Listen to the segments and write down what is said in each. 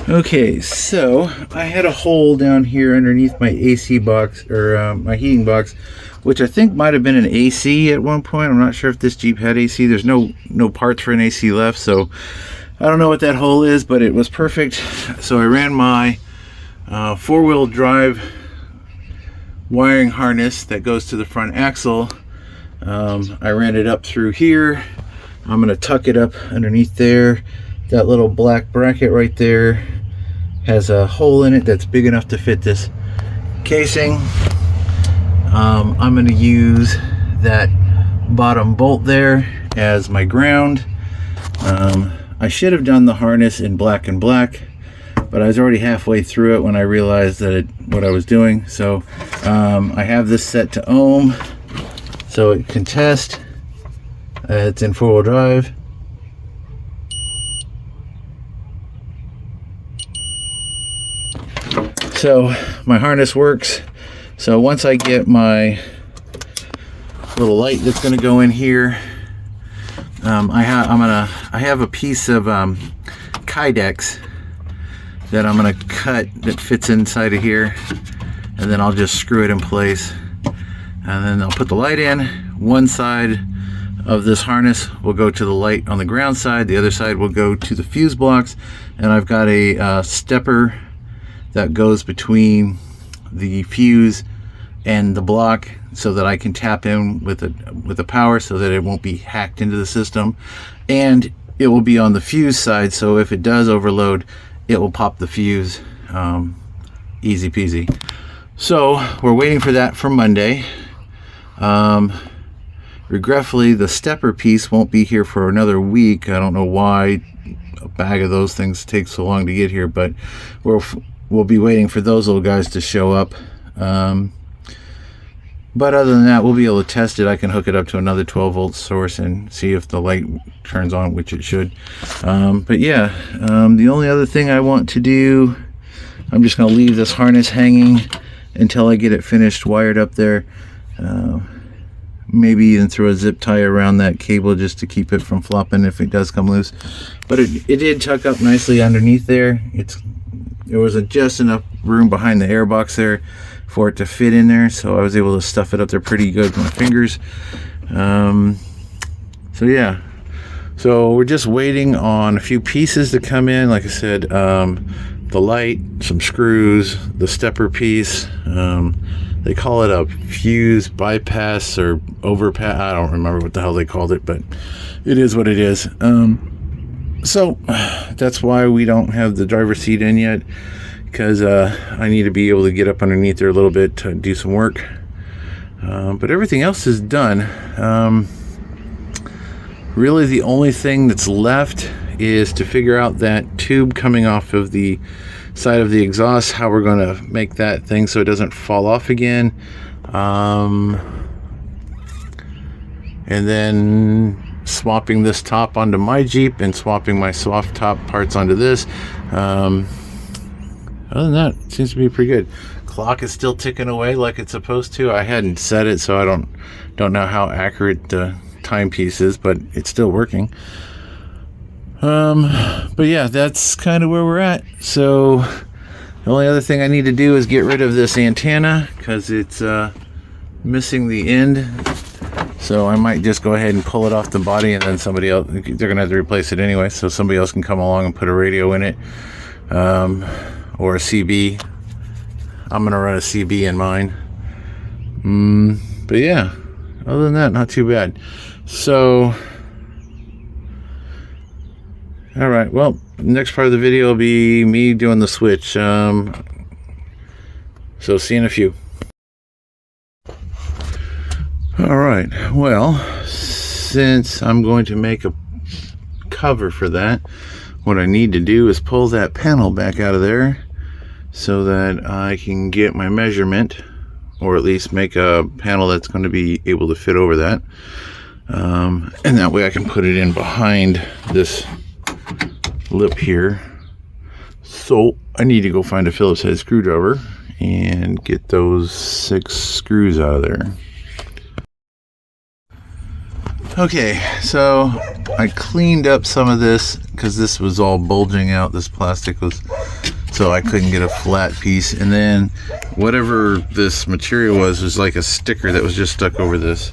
Okay, so I had a hole down here underneath my AC box, or my heating box, which I think might have been an AC at one point. I'm not sure if this Jeep had AC. There's no parts for an AC left, so I don't know what that hole is, but it was perfect. So I ran my four-wheel drive wiring harness that goes to the front axle. I ran it up through here. I'm going to tuck it up underneath there. That little black bracket right there has a hole in it that's big enough to fit this casing. I'm going to use that bottom bolt there as my ground. I should have done the harness in black and black, but I was already halfway through it when I realized that what I was doing. So I have this set to ohm so it can test. It's in four-wheel drive. So my harness works. So once I get my little light that's going to go in here, I have a piece of Kydex that I'm going to cut that fits inside of here, and then I'll just screw it in place, and then I'll put the light in. One side of this harness will go to the light on the ground side, the other side will go to the fuse blocks, and I've got a stepper that goes between the fuse and the block so that I can tap in with the power so that it won't be hacked into the system, and it will be on the fuse side, so if it does overload, it will pop the fuse. Easy peasy. So we're waiting for that for Monday. Regretfully, the stepper piece won't be here for another week. I don't know why a bag of those things takes so long to get here, but we'll be waiting for those little guys to show up. But other than that, we'll be able to test it. I can hook it up to another 12-volt source and see if the light turns on, which it should. But yeah, the only other thing I want to do, I'm just going to leave this harness hanging until I get it finished wired up there. Maybe even throw a zip tie around that cable just to keep it from flopping if it does come loose. But it did tuck up nicely underneath there. There was just enough room behind the airbox there for it to fit in there, so I was able to stuff it up there pretty good with my fingers. So yeah, so we're just waiting on a few pieces to come in. Like I said, the light, some screws, the stepper piece. They call it a fuse bypass or overpass. I don't remember what the hell they called it, but it is what it is. So that's why we don't have the driver's seat in yet, because I need to be able to get up underneath there a little bit to do some work. But everything else is done. Really the only thing that's left is to figure out that tube coming off of the side of the exhaust, how we're going to make that thing so it doesn't fall off again. And then swapping this top onto my Jeep and swapping my soft top parts onto this. Other than that, it seems to be pretty good. Clock is still ticking away like it's supposed to. I hadn't set it, so I don't know how accurate the timepiece is, but it's still working. But yeah, that's kind of where we're at. So the only other thing I need to do is get rid of this antenna because it's missing the end. So I might just go ahead and pull it off the body, and then somebody else, they're gonna have to replace it anyway, so somebody else can come along and put a radio in it, or a CB. I'm gonna run a CB in mine. But yeah, other than that, not too bad. So all right, well, next part of the video will be me doing the switch. So see you in a few. All right, well, since I'm going to make a cover for that, what I need to do is pull that panel back out of there so that I can get my measurement, or at least make a panel that's going to be able to fit over that. And that way I can put it in behind this lip here. So I need to go find a Phillips head screwdriver and get those 6 screws out of there. Okay, so I cleaned up some of this because this was all bulging out. This plastic was, so I couldn't get a flat piece. And then whatever this material was like a sticker that was just stuck over this.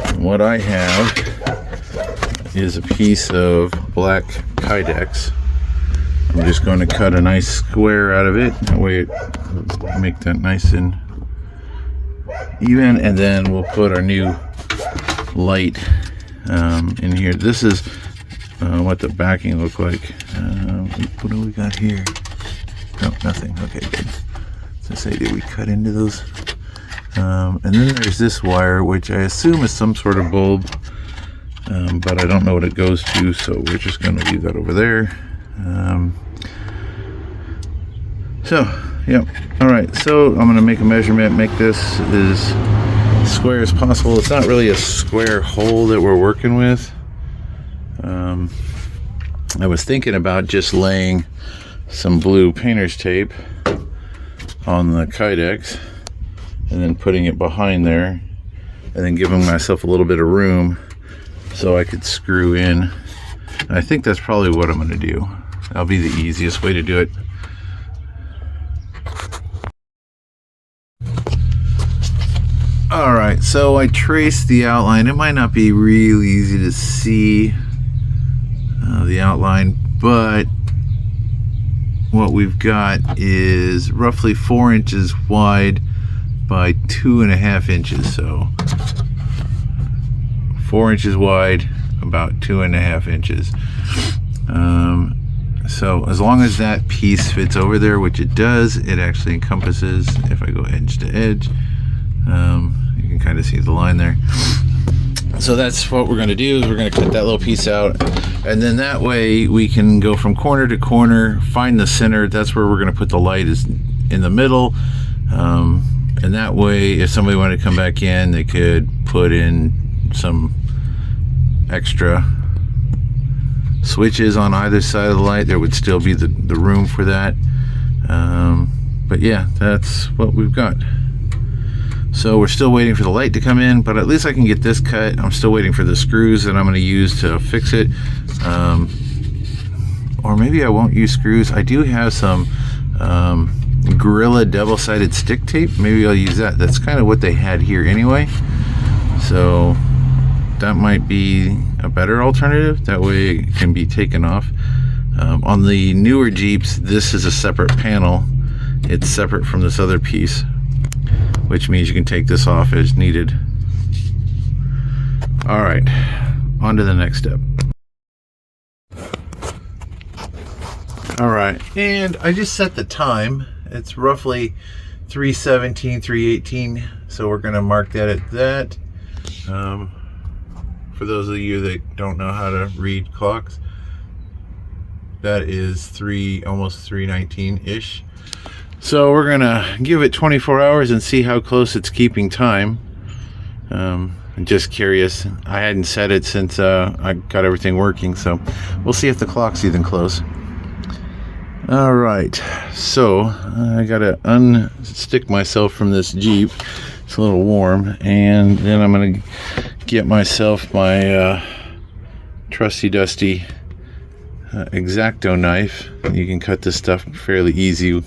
And what I have is a piece of black Kydex. I'm just going to cut a nice square out of it. That way it make that nice and even. And then we'll put our new light in here. This is what the backing look like. What do we got here? No, nothing. Okay, good. So say, did we cut into those? And then there's this wire, which I assume is some sort of bulb, but I don't know what it goes to, so we're just going to leave that over there. Yep. All right, so I'm going to make a measurement, make this as square as possible. It's not really a square hole that we're working with. I was thinking about just laying some blue painter's tape on the Kydex and then putting it behind there and then giving myself a little bit of room so I could screw in. I think that's probably what I'm going to do. That'll be the easiest way to do it. Alright, so I traced the outline. It might not be real easy to see the outline, but what we've got is roughly 4 inches wide by 2.5 inches. So 4 inches wide, about 2.5 inches. So as long as that piece fits over there, which it does, it actually encompasses, if I go edge to edge, you can kind of see the line there. So that's what we're going to do, is we're going to cut that little piece out, and then that way we can go from corner to corner, find the center. That's where we're going to put the light, is in the middle, and that way if somebody wanted to come back in, they could put in some extra switches on either side of the light. There would still be the room for that. But yeah, that's what we've got. So we're still waiting for the light to come in, but at least I can get this cut. I'm still waiting for the screws that I'm going to use to fix it. Or maybe I won't use screws. I do have some Gorilla double-sided stick tape. Maybe I'll use that. That's kind of what they had here anyway. So that might be a better alternative. That way it can be taken off. On the newer Jeeps, this is a separate panel. It's separate from this other piece, which means you can take this off as needed. All right, on to the next step. All right, and I just set the time. It's roughly 3:17, 3:18, so we're gonna mark that at that. For those of you that don't know how to read clocks, that is almost 3:19-ish. So we're gonna give it 24 hours and see how close it's keeping time. I'm just curious. I hadn't set it since I got everything working, so we'll see if the clock's even close. All right, so I gotta unstick myself from this Jeep. It's a little warm, and then I'm gonna get myself my trusty dusty X-Acto knife. You can cut this stuff fairly easy.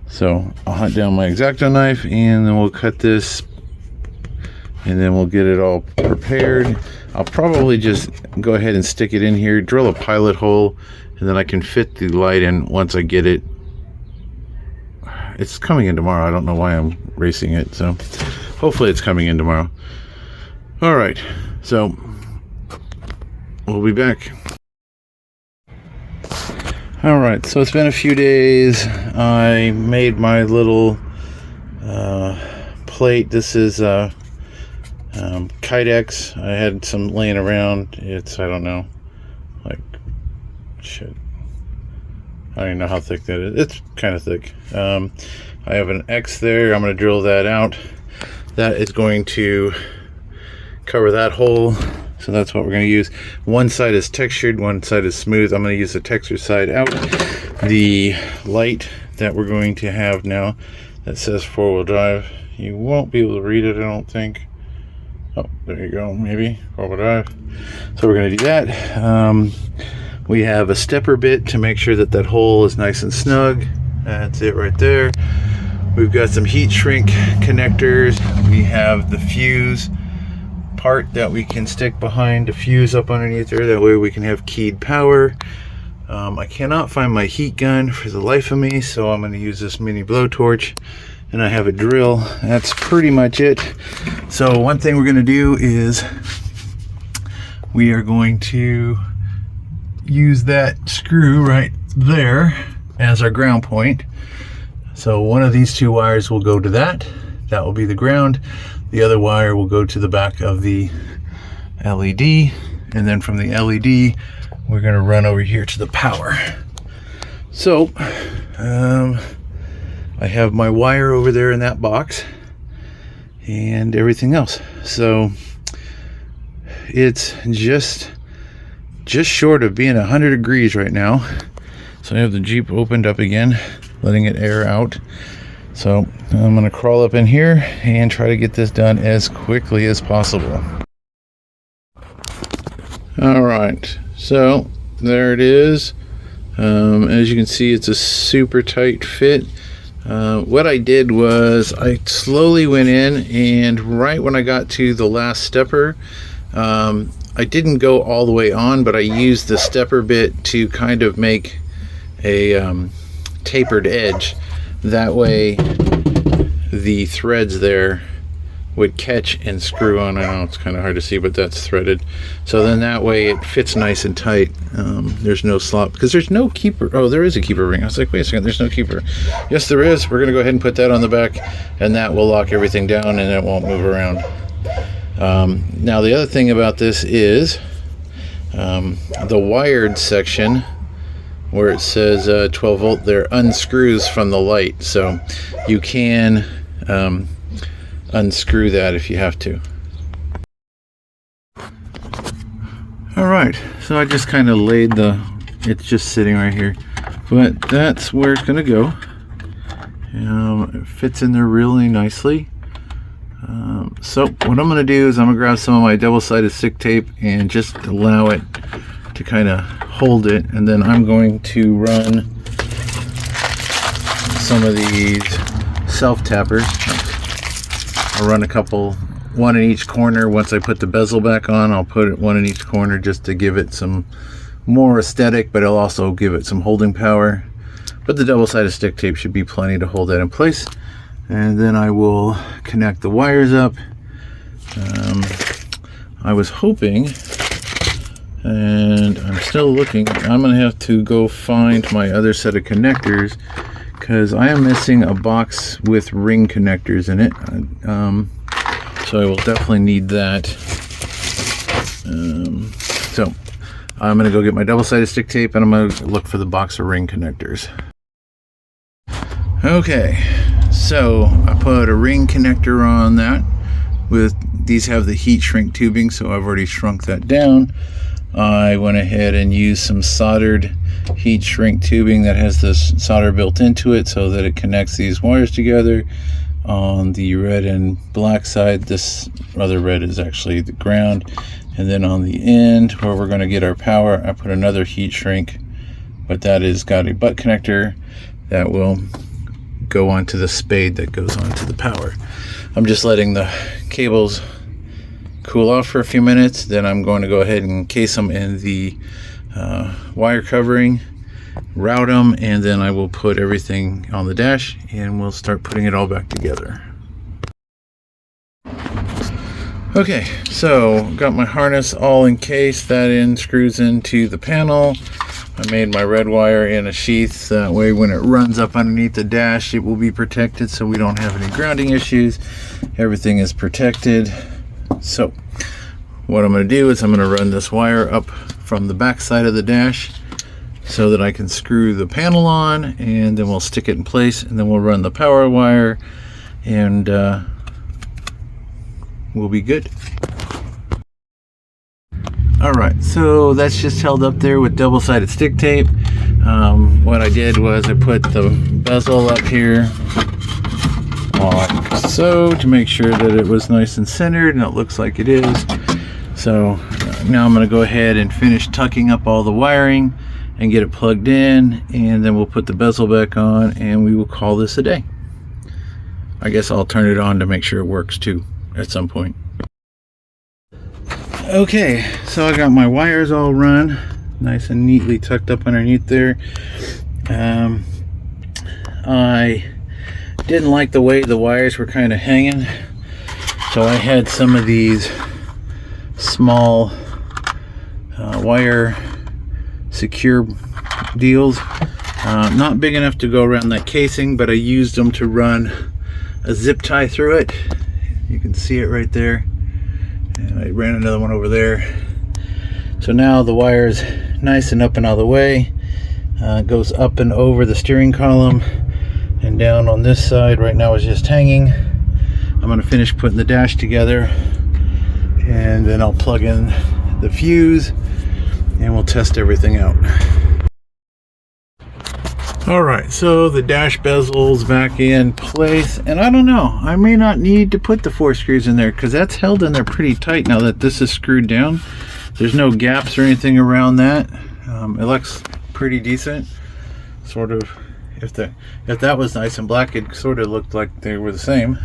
So I'll hunt down my X-Acto knife, and then we'll cut this, and then we'll get it all prepared. I'll probably just go ahead and stick it in here, drill a pilot hole, and then I can fit the light in once I get it. It's coming in tomorrow. I don't know why I'm racing it, so hopefully it's coming in tomorrow. All right, so we'll be back. All right, so it's been a few days. I made my little plate. This is Kydex. I had some laying around. It's, I don't know, like, shit. I don't even know how thick that is. It's kind of thick. I have an X there. I'm going to drill that out. That is going to cover that hole. So that's what we're going to use. One side is textured, one side is smooth. I'm going to use the textured side out. The light that we're going to have now that says 4-wheel drive, you won't be able to read it, I don't think. Oh, there you go, maybe 4x5. So we're going to do that. We have a stepper bit to make sure that that hole is nice and snug. That's it right there. We've got some heat shrink connectors. We have the fuse part that we can stick behind a fuse up underneath there. That way we can have keyed power. I cannot find my heat gun for the life of me, so I'm going to use this mini blowtorch. And I have a drill. That's pretty much it. So one thing we're going to do is we are going to use that screw right there as our ground point. So one of these two wires will go to that. That will be the ground. The other wire will go to the back of the LED. And then from the LED, we're going to run over here to the power. So, I have my wire over there in that box and everything else. So it's just short of being 100 degrees right now. So I have the Jeep opened up again, letting it air out. So I'm going to crawl up in here and try to get this done as quickly as possible. All right, so there it is. As you can see, it's a super tight fit. What I did was I slowly went in, and right when I got to the last stepper, I didn't go all the way on, but I used the stepper bit to kind of make a tapered edge. That way the threads there would catch and screw on. I know it's kind of hard to see, but that's threaded. So then that way it fits nice and tight. There's no slop, because there's no keeper. Oh, there is a keeper ring. I was like, wait a second, there's no keeper. Yes, there is. We're gonna go ahead and put that on the back, and that will lock everything down and it won't move around. Now the other thing about this is the wired section where it says 12 volt there unscrews from the light, so you can unscrew that if you have to. All right, so I just kind of laid it's just sitting right here, but that's where it's gonna go. It fits in there really nicely. So what I'm gonna do is I'm gonna grab some of my double-sided stick tape and just allow it to kind of hold it, and then I'm going to run some of these self-tappers. I'll run a couple, one in each corner. Once I put the bezel back on, I'll put one in each corner just to give it some more aesthetic, but it'll also give it some holding power. But the double-sided stick tape should be plenty to hold that in place. And then I will connect the wires up. I was hoping, and I'm still looking, I'm gonna have to go find my other set of connectors, because I am missing a box with ring connectors in it. So I will definitely need that. So I'm gonna go get my double-sided stick tape, and I'm gonna look for the box of ring connectors. Okay, so I put a ring connector on that. These have the heat shrink tubing, so I've already shrunk that down. I went ahead and used some soldered heat shrink tubing that has this solder built into it so that it connects these wires together. On the red and black side, this other red is actually the ground. And then on the end where we're going to get our power, I put another heat shrink, but that has got a butt connector that will go onto the spade that goes onto the power. I'm just letting the cables cool off for a few minutes, then I'm going to go ahead and encase them in the wire covering, route them, and then I will put everything on the dash and we'll start putting it all back together. Okay, so got my harness all encased. That end screws into the panel. I made my red wire in a sheath, that way when it runs up underneath the dash it will be protected, so we don't have any grounding issues. Everything is protected. So what I'm going to do is I'm going to run this wire up from the back side of the dash so that I can screw the panel on, and then we'll stick it in place, and then we'll run the power wire, and we'll be good. Alright, so that's just held up there with double-sided stick tape. What I did was I put the bezel up here like so, to make sure that it was nice and centered, and it looks like it is. So now I'm going to go ahead and finish tucking up all the wiring and get it plugged in, and then we'll put the bezel back on and we will call this a day. I guess I'll turn it on to make sure it works too at some point. Okay, so I got my wires all run nice and neatly tucked up underneath there. I didn't like the way the wires were kind of hanging, so I had some of these small wire secure deals, not big enough to go around that casing, but I used them to run a zip tie through it. You can see it right there, and I ran another one over there. So now the wire's nice and up and out of the way. It goes up and over the steering column and down on this side. Right now is just hanging. I'm going to finish putting the dash together, and then I'll plug in the fuse and we'll test everything out. Alright, so the dash bezel's back in place, and I don't know, I may not need to put the 4 screws in there because that's held in there pretty tight now that this is screwed down. There's no gaps or anything around that. It looks pretty decent. Sort of, if that was nice and black, it sort of looked like they were the same.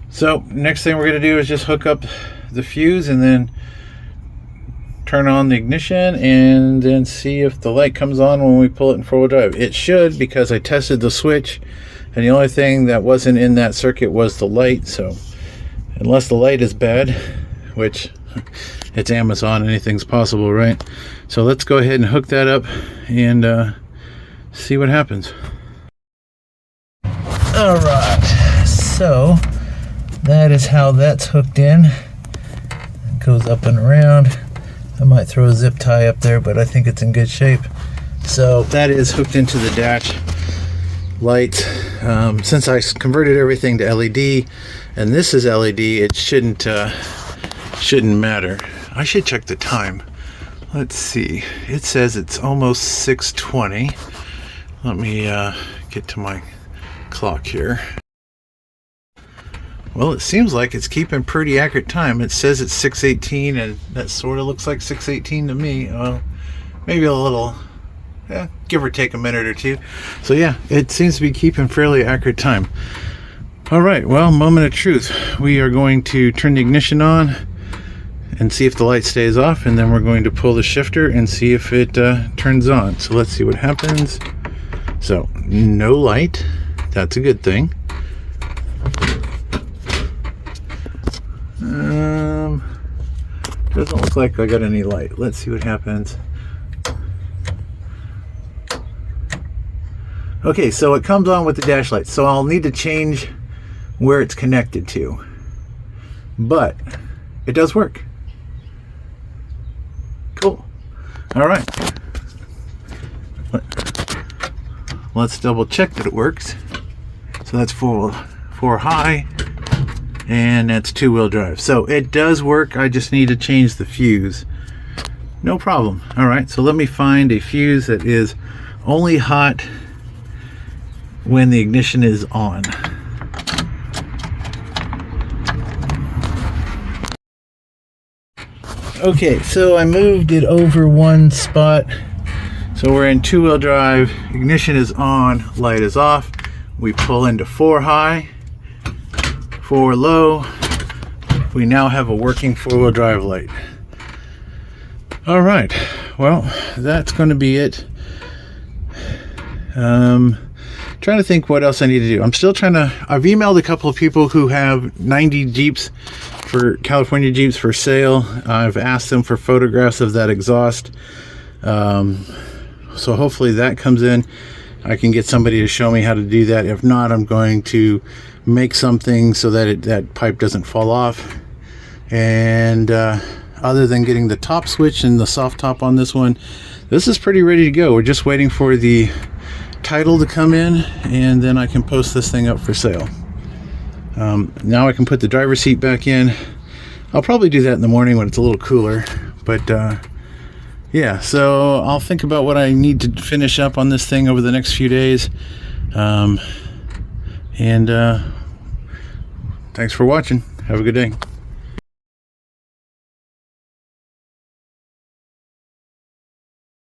So next thing we're going to do is just hook up the fuse and then turn on the ignition and then see if the light comes on when we pull it in 4-wheel drive. It should, because I tested the switch and the only thing that wasn't in that circuit was the light. So unless the light is bad, which it's Amazon, anything's possible, right? So let's go ahead and hook that up and see what happens. All right, so that is how that's hooked in. It goes up and around. I might throw a zip tie up there, but I think it's in good shape. So that is hooked into the dash light. Since I converted everything to LED and this is LED, it shouldn't matter. I should check the time. Let's see. It says it's almost 6:20. Let me get to my clock here. Well, it seems like it's keeping pretty accurate time. It says it's 6:18, and that sort of looks like 6:18 to me. Maybe a little, give or take a minute or two. So yeah, it seems to be keeping fairly accurate time. All right, well, moment of truth. We are going to turn the ignition on and see if the light stays off, and then we're going to pull the shifter and see if it turns on. So let's see what happens. So no light, that's a good thing. Doesn't look like I got any light. Let's see what happens. Okay, so it comes on with the dash light, so I'll need to change where it's connected to, but it does work. Cool. All right, let's double check that it works. So that's four high, and that's 2-wheel drive. So it does work. I just need to change the fuse. No problem. All right, so let me find a fuse that is only hot when the ignition is on. Okay, so I moved it over one spot. So we're in 2-wheel drive, ignition is on, light is off. We pull into 4 high, 4 low. We now have a working 4-wheel drive light. All right, well, that's going to be it. Trying to think what else I need to do. I've emailed a couple of people who have 90 Jeeps, for California Jeeps for sale. I've asked them for photographs of that exhaust. So hopefully that comes in. I can get somebody to show me how to do that. If not, I'm going to make something so that that pipe doesn't fall off. And other than getting the top switch and the soft top on this one, this is pretty ready to go. We're just waiting for the title to come in, and then I can post this thing up for sale. Now I can put the driver's seat back in. I'll probably do that in the morning when it's a little cooler, but yeah, so I'll think about what I need to finish up on this thing over the next few days, and thanks for watching. Have a good day.